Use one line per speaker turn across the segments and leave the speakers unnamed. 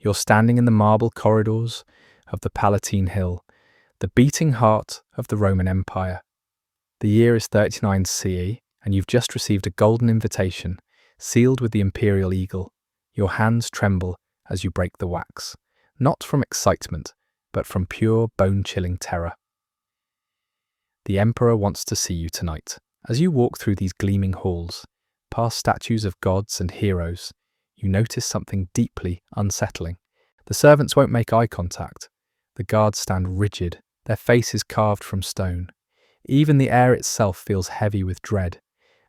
You're standing in the marble corridors of the Palatine Hill, the beating heart of the Roman Empire. The year is 39 CE, and you've just received a golden invitation, sealed with the imperial eagle. Your hands tremble as you break the wax, not from excitement, but from pure, bone-chilling terror. The Emperor wants to see you tonight. As you walk through these gleaming halls, past statues of gods and heroes, you notice something deeply unsettling. The servants won't make eye contact. The guards stand rigid, their faces carved from stone. Even the air itself feels heavy with dread,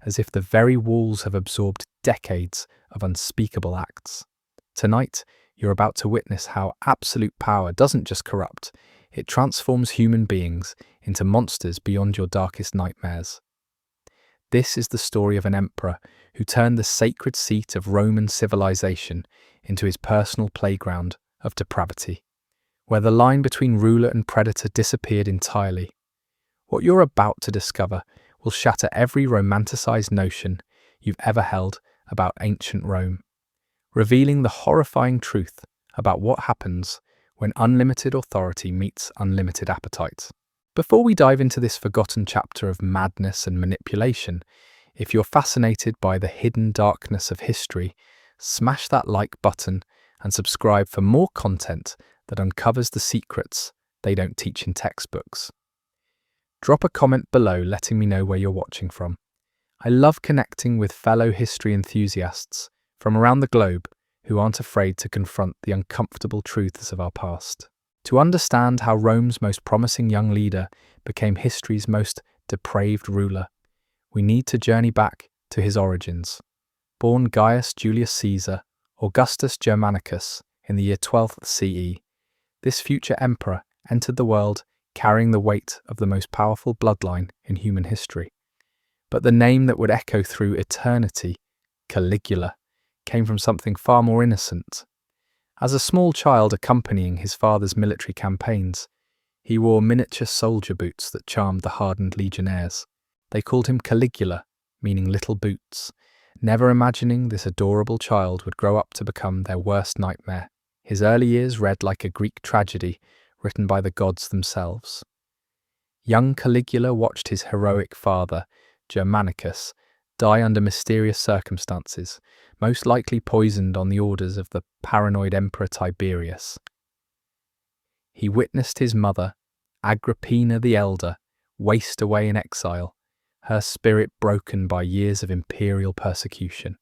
as if the very walls have absorbed decades of unspeakable acts. Tonight, you're about to witness how absolute power doesn't just corrupt, it transforms human beings into monsters beyond your darkest nightmares. This is the story of an emperor who turned the sacred seat of Roman civilization into his personal playground of depravity, where the line between ruler and predator disappeared entirely. What you're about to discover will shatter every romanticized notion you've ever held about ancient Rome, revealing the horrifying truth about what happens when unlimited authority meets unlimited appetite. Before we dive into this forgotten chapter of madness and manipulation, if you're fascinated by the hidden darkness of history, smash that like button and subscribe for more content that uncovers the secrets they don't teach in textbooks. Drop a comment below letting me know where you're watching from. I love connecting with fellow history enthusiasts from around the globe who aren't afraid to confront the uncomfortable truths of our past. To understand how Rome's most promising young leader became history's most depraved ruler, we need to journey back to his origins. Born Gaius Julius Caesar, Augustus Germanicus, in the year 12th CE, this future emperor entered the world carrying the weight of the most powerful bloodline in human history. But the name that would echo through eternity, Caligula, came from something far more innocent. As a small child accompanying his father's military campaigns, he wore miniature soldier boots that charmed the hardened legionnaires. They called him Caligula, meaning little boots, never imagining this adorable child would grow up to become their worst nightmare. His early years read like a Greek tragedy written by the gods themselves. Young Caligula watched his heroic father, Germanicus, die under mysterious circumstances, most likely poisoned on the orders of the paranoid Emperor Tiberius. He witnessed his mother, Agrippina the Elder, waste away in exile, her spirit broken by years of imperial persecution.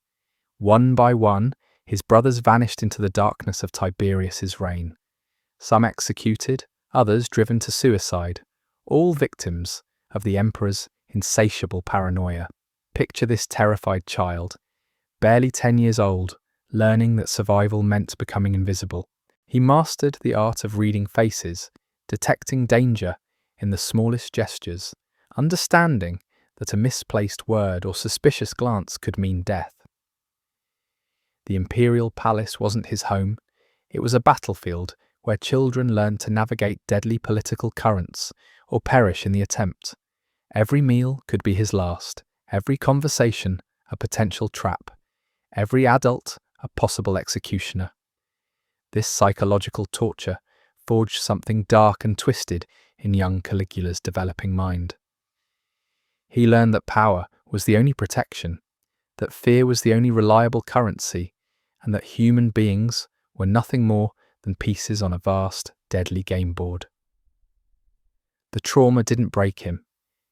One by one, his brothers vanished into the darkness of Tiberius's reign. Some executed, others driven to suicide, all victims of the emperor's insatiable paranoia. Picture this terrified child, barely 10 years old, learning that survival meant becoming invisible. He mastered the art of reading faces, detecting danger in the smallest gestures, understanding that a misplaced word or suspicious glance could mean death. The imperial palace wasn't his home, it was a battlefield where children learned to navigate deadly political currents or perish in the attempt. Every meal could be his last, every conversation a potential trap, every adult a possible executioner. This psychological torture forged something dark and twisted in young Caligula's developing mind. He learned that power was the only protection, that fear was the only reliable currency, and that human beings were nothing more than pieces on a vast, deadly game board. The trauma didn't break him.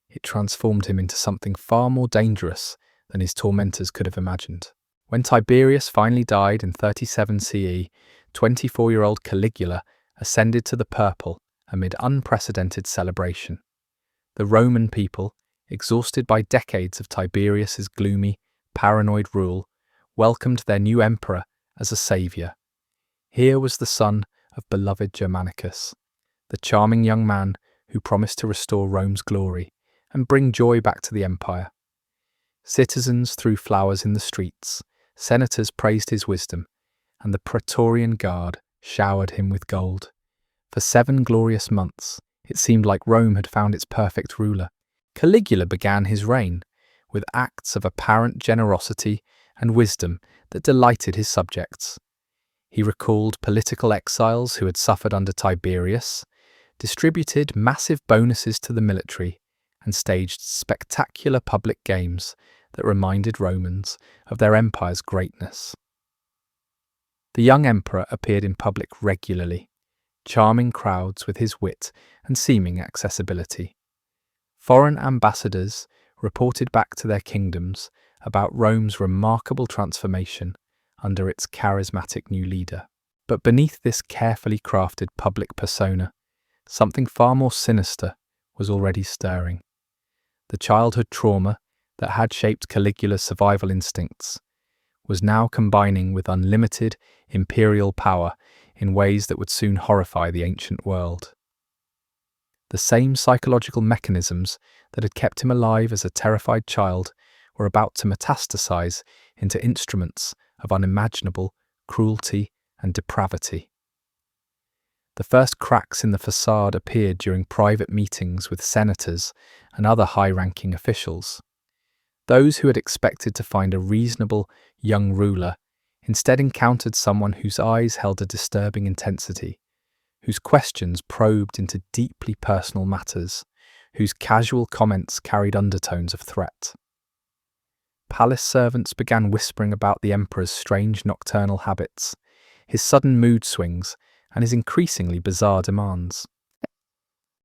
It transformed him into something far more dangerous than his tormentors could have imagined. When Tiberius finally died in 37 CE, 24-year-old Caligula ascended to the purple amid unprecedented celebration. The Roman people, exhausted by decades of Tiberius's gloomy, paranoid rule, welcomed their new emperor as a savior. Here was the son of beloved Germanicus, the charming young man who promised to restore Rome's glory and bring joy back to the empire. Citizens threw flowers in the streets, senators praised his wisdom, and the Praetorian Guard showered him with gold. For 7 glorious months, it seemed like Rome had found its perfect ruler. Caligula began his reign with acts of apparent generosity and wisdom that delighted his subjects. He recalled political exiles who had suffered under Tiberius, distributed massive bonuses to the military, and staged spectacular public games that reminded Romans of their empire's greatness. The young emperor appeared in public regularly, charming crowds with his wit and seeming accessibility. Foreign ambassadors reported back to their kingdoms about Rome's remarkable transformation under its charismatic new leader. But beneath this carefully crafted public persona, something far more sinister was already stirring. The childhood trauma that had shaped Caligula's survival instincts was now combining with unlimited imperial power in ways that would soon horrify the ancient world. The same psychological mechanisms that had kept him alive as a terrified child were about to metastasize into instruments of unimaginable cruelty and depravity. The first cracks in the facade appeared during private meetings with senators and other high-ranking officials. Those who had expected to find a reasonable young ruler instead encountered someone whose eyes held a disturbing intensity, whose questions probed into deeply personal matters, whose casual comments carried undertones of threat. Palace servants began whispering about the emperor's strange nocturnal habits, his sudden mood swings, and his increasingly bizarre demands.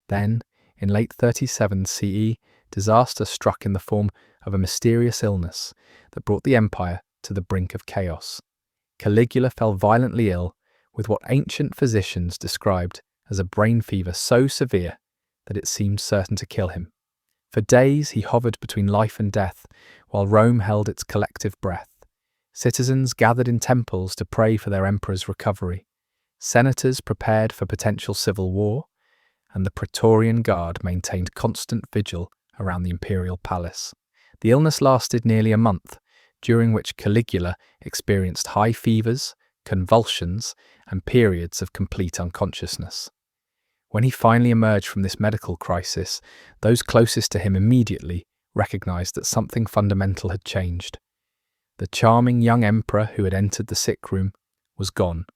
Then, in late 37 CE, disaster struck in the form of a mysterious illness that brought the empire to the brink of chaos. Caligula fell violently ill with what ancient physicians described as a brain fever so severe that it seemed certain to kill him. For days he hovered between life and death, while Rome held its collective breath. Citizens gathered in temples to pray for their emperor's recovery. Senators prepared for potential civil war, and the Praetorian Guard maintained constant vigil around the imperial palace. The illness lasted nearly a month, during which Caligula experienced high fevers, convulsions, and periods of complete unconsciousness. When he finally emerged from this medical crisis, those closest to him immediately recognized that something fundamental had changed. The charming young emperor who had entered the sick room was gone,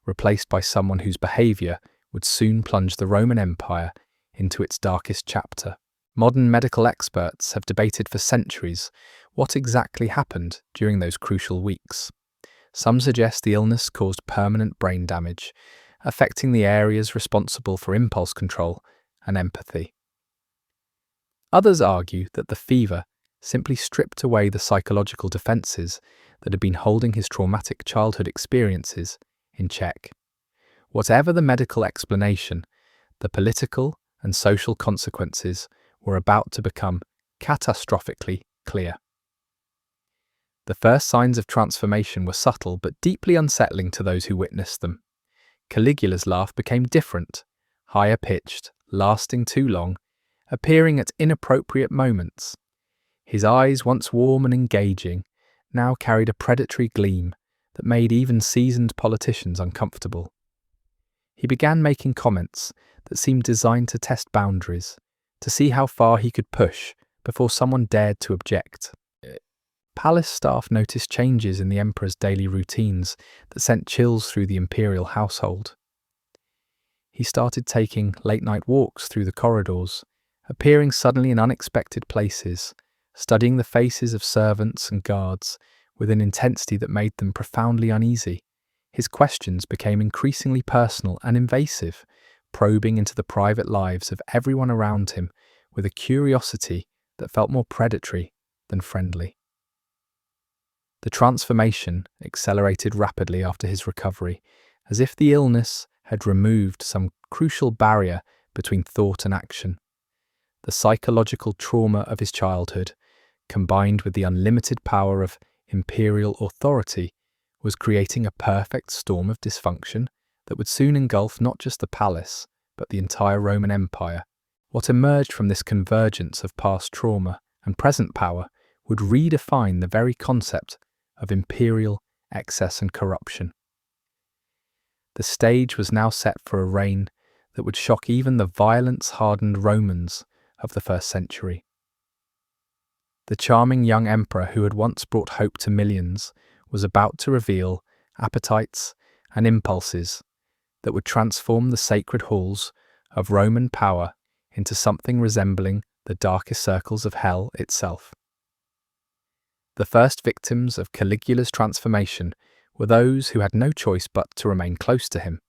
replaced by someone whose behavior would soon plunge the Roman Empire into its darkest chapter. Modern medical experts have debated for centuries what exactly happened during those crucial weeks. Some suggest the illness caused permanent brain damage, affecting the areas responsible for impulse control and empathy. Others argue that the fever simply stripped away the psychological defenses that had been holding his traumatic childhood experiences in check. Whatever the medical explanation, the political and social consequences were about to become catastrophically clear. The first signs of transformation were subtle but deeply unsettling to those who witnessed them. Caligula's laugh became different, higher-pitched, lasting too long, appearing at inappropriate moments. His eyes, once warm and engaging, now carried a predatory gleam that made even seasoned politicians uncomfortable. He began making comments that seemed designed to test boundaries, to see how far he could push before someone dared to object. Palace staff noticed changes in the emperor's daily routines that sent chills through the imperial household. He started taking late-night walks through the corridors, appearing suddenly in unexpected places, studying the faces of servants and guards with an intensity that made them profoundly uneasy. His questions became increasingly personal and invasive, probing into the private lives of everyone around him with a curiosity that felt more predatory than friendly. The transformation accelerated rapidly after his recovery, as if the illness had removed some crucial barrier between thought and action. The psychological trauma of his childhood, combined with the unlimited power of imperial authority, was creating a perfect storm of dysfunction that would soon engulf not just the palace, but the entire Roman Empire. What emerged from this convergence of past trauma and present power would redefine the very concept of imperial excess and corruption. The stage was now set for a reign that would shock even the violence-hardened Romans of the first century. The charming young emperor who had once brought hope to millions was about to reveal appetites and impulses that would transform the sacred halls of Roman power into something resembling the darkest circles of hell itself. The first victims of Caligula's transformation were those who had no choice but to remain close to him: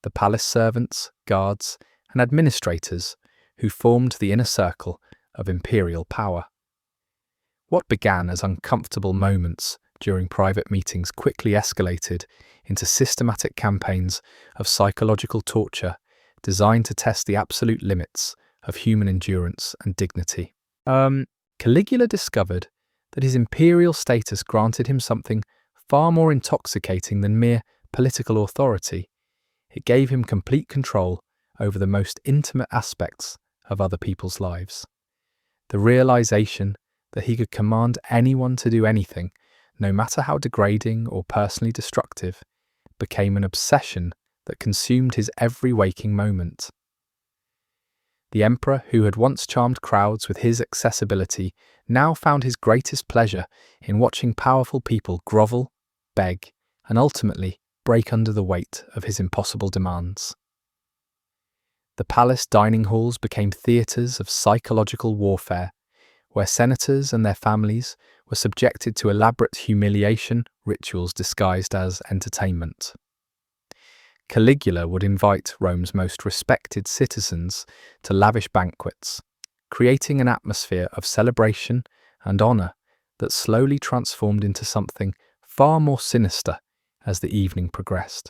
the palace servants, guards, and administrators who formed the inner circle of imperial power. What began as uncomfortable moments during private meetings quickly escalated into systematic campaigns of psychological torture designed to test the absolute limits of human endurance and dignity. Caligula discovered that his imperial status granted him something far more intoxicating than mere political authority. It gave him complete control over the most intimate aspects of other people's lives. The realization that he could command anyone to do anything, no matter how degrading or personally destructive, became an obsession that consumed his every waking moment. The emperor, who had once charmed crowds with his accessibility, now found his greatest pleasure in watching powerful people grovel, beg, and ultimately break under the weight of his impossible demands. The palace dining halls became theatres of psychological warfare, where senators and their families were subjected to elaborate humiliation rituals disguised as entertainment. Caligula would invite Rome's most respected citizens to lavish banquets, creating an atmosphere of celebration and honour that slowly transformed into something far more sinister as the evening progressed.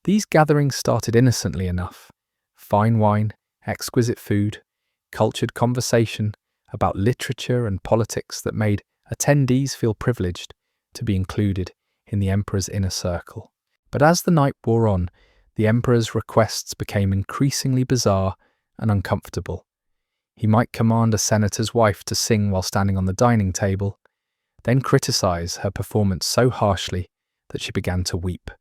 These gatherings started innocently enough: fine wine, exquisite food, cultured conversation about literature and politics that made attendees feel privileged to be included in the emperor's inner circle. But as the night wore on, the emperor's requests became increasingly bizarre and uncomfortable. He might command a senator's wife to sing while standing on the dining table, then criticize her performance so harshly that she began to weep.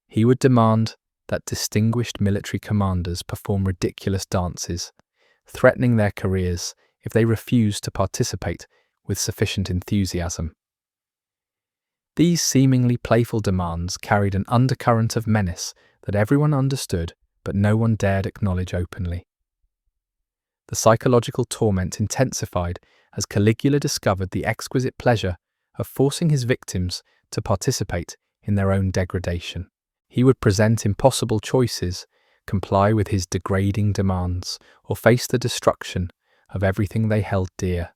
He would demand that distinguished military commanders perform ridiculous dances, threatening their careers if they refused to participate with sufficient enthusiasm. These seemingly playful demands carried an undercurrent of menace that everyone understood but no one dared acknowledge openly. The psychological torment intensified as Caligula discovered the exquisite pleasure of forcing his victims to participate in their own degradation. He would present impossible choices, comply with his degrading demands, or face the destruction of everything they held dear.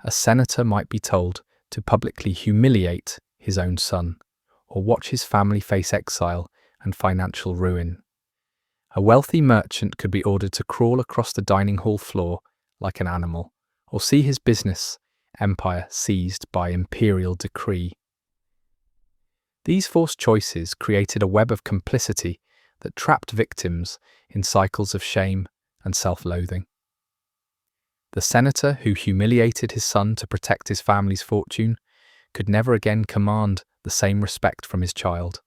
A senator might be told to publicly humiliate his own son, or watch his family face exile and financial ruin. A wealthy merchant could be ordered to crawl across the dining hall floor like an animal, or see his business empire seized by imperial decree. These forced choices created a web of complicity that trapped victims in cycles of shame and self-loathing. The senator who humiliated his son to protect his family's fortune could never again command the same respect from his child.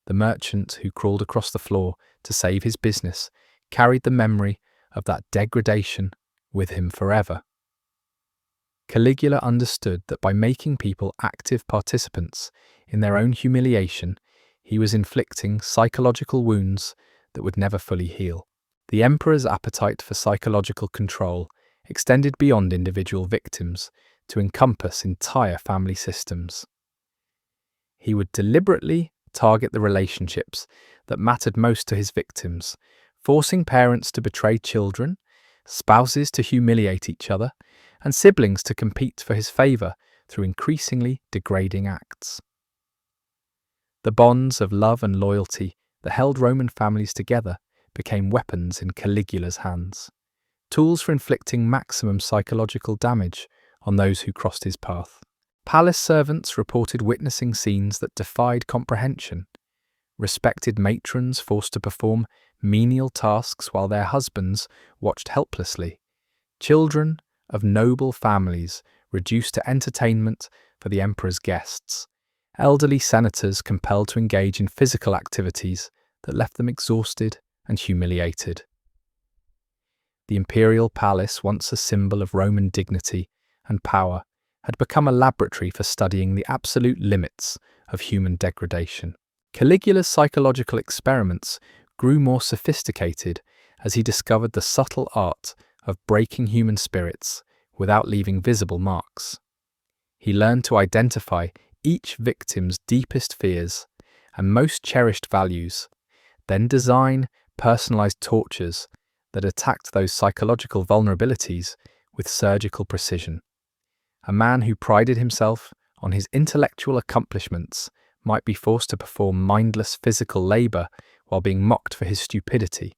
The merchant who crawled across the floor to save his business carried the memory of that degradation with him forever. Caligula understood that by making people active participants in their own humiliation, he was inflicting psychological wounds that would never fully heal. The emperor's appetite for psychological control extended beyond individual victims to encompass entire family systems. He would deliberately target the relationships that mattered most to his victims, forcing parents to betray children, spouses to humiliate each other, and siblings to compete for his favour through increasingly degrading acts. The bonds of love and loyalty that held Roman families together became weapons in Caligula's hands, tools for inflicting maximum psychological damage on those who crossed his path. Palace servants reported witnessing scenes that defied comprehension: respected matrons forced to perform menial tasks while their husbands watched helplessly, children of noble families reduced to entertainment for the emperor's guests, elderly senators compelled to engage in physical activities that left them exhausted and humiliated. The imperial palace, once a symbol of Roman dignity and power, had become a laboratory for studying the absolute limits of human degradation. Caligula's psychological experiments grew more sophisticated as he discovered the subtle art of breaking human spirits without leaving visible marks. He learned to identify each victim's deepest fears and most cherished values, then design personalized tortures that attacked those psychological vulnerabilities with surgical precision. A man who prided himself on his intellectual accomplishments might be forced to perform mindless physical labor while being mocked for his stupidity.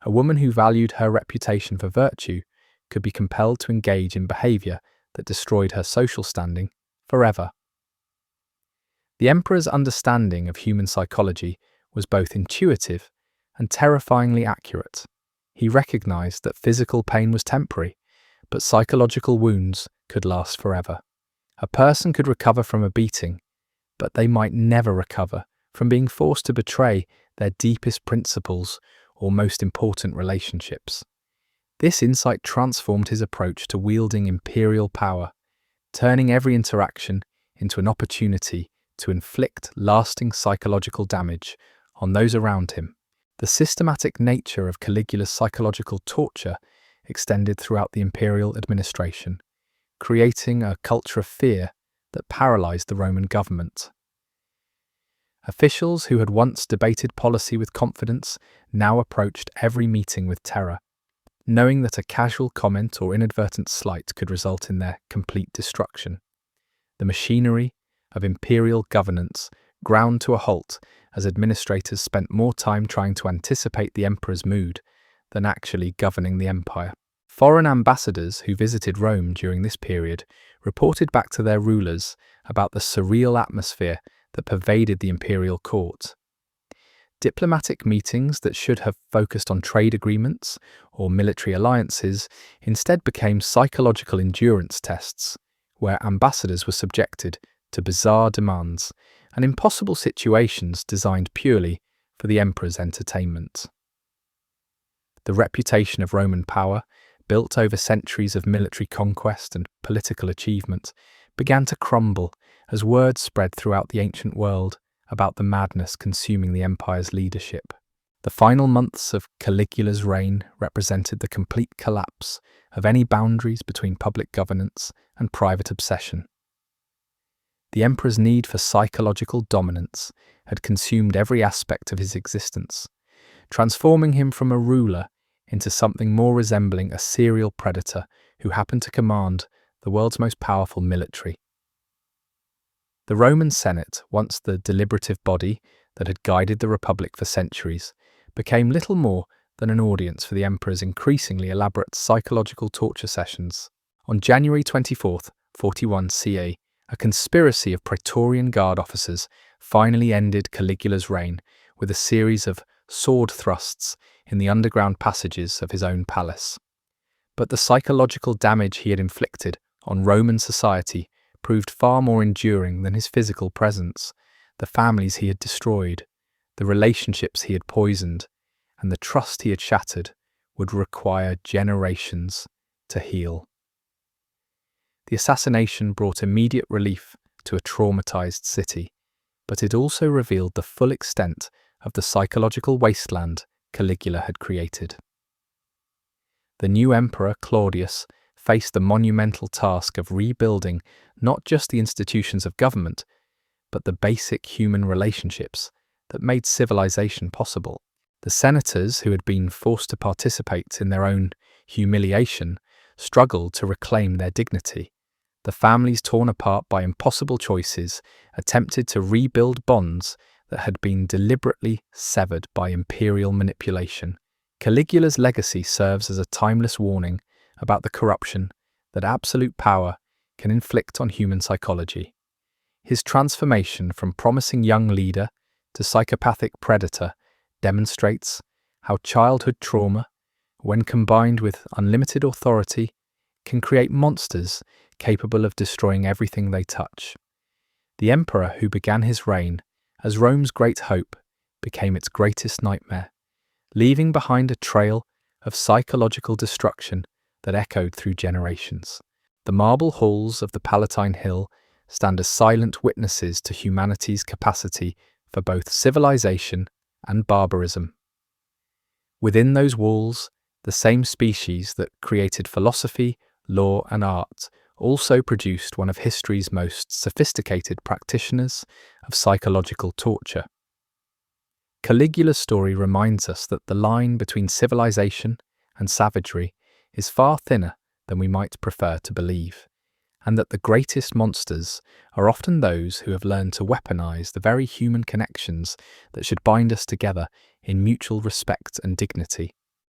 A woman who valued her reputation for virtue could be compelled to engage in behavior that destroyed her social standing forever. The emperor's understanding of human psychology was both intuitive and terrifyingly accurate. He recognized that physical pain was temporary, but psychological wounds could last forever. A person could recover from a beating, but they might never recover from being forced to betray their deepest principles or most important relationships. This insight transformed his approach to wielding imperial power, turning every interaction into an opportunity to inflict lasting psychological damage on those around him. The systematic nature of Caligula's psychological torture extended throughout the imperial administration, creating a culture of fear that paralyzed the Roman government. Officials who had once debated policy with confidence now approached every meeting with terror, knowing that a casual comment or inadvertent slight could result in their complete destruction. The machinery of imperial governance ground to a halt as administrators spent more time trying to anticipate the emperor's mood than actually governing the empire. Foreign ambassadors who visited Rome during this period reported back to their rulers about the surreal atmosphere that pervaded the imperial court. Diplomatic meetings that should have focused on trade agreements or military alliances instead became psychological endurance tests, where ambassadors were subjected to bizarre demands and impossible situations designed purely for the emperor's entertainment. The reputation of Roman power, built over centuries of military conquest and political achievement, began to crumble as word spread throughout the ancient world about the madness consuming the empire's leadership. The final months of Caligula's reign represented the complete collapse of any boundaries between public governance and private obsession. The emperor's need for psychological dominance had consumed every aspect of his existence, transforming him from a ruler into something more resembling a serial predator who happened to command the world's most powerful military. The Roman Senate, once the deliberative body that had guided the Republic for centuries, became little more than an audience for the emperor's increasingly elaborate psychological torture sessions. On January 24th, 41 CE, a conspiracy of Praetorian Guard officers finally ended Caligula's reign with a series of sword thrusts in the underground passages of his own palace. But the psychological damage he had inflicted on Roman society proved far more enduring than his physical presence. The families he had destroyed, the relationships he had poisoned, and the trust he had shattered would require generations to heal. The assassination brought immediate relief to a traumatized city, but it also revealed the full extent of the psychological wasteland Caligula had created. The new emperor, Claudius, faced the monumental task of rebuilding not just the institutions of government, but the basic human relationships that made civilization possible. The senators, who had been forced to participate in their own humiliation, struggled to reclaim their dignity. The families, torn apart by impossible choices, attempted to rebuild bonds that had been deliberately severed by imperial manipulation. Caligula's legacy serves as a timeless warning about the corruption that absolute power can inflict on human psychology. His transformation from promising young leader to psychopathic predator demonstrates how childhood trauma, when combined with unlimited authority, can create monsters capable of destroying everything they touch. The emperor who began his reign as Rome's great hope became its greatest nightmare, leaving behind a trail of psychological destruction that echoed through generations. The marble halls of the Palatine Hill stand as silent witnesses to humanity's capacity for both civilization and barbarism. Within those walls, the same species that created philosophy, law, and art also produced one of history's most sophisticated practitioners of psychological torture. Caligula's story reminds us that the line between civilization and savagery is far thinner than we might prefer to believe, and that the greatest monsters are often those who have learned to weaponize the very human connections that should bind us together in mutual respect and dignity.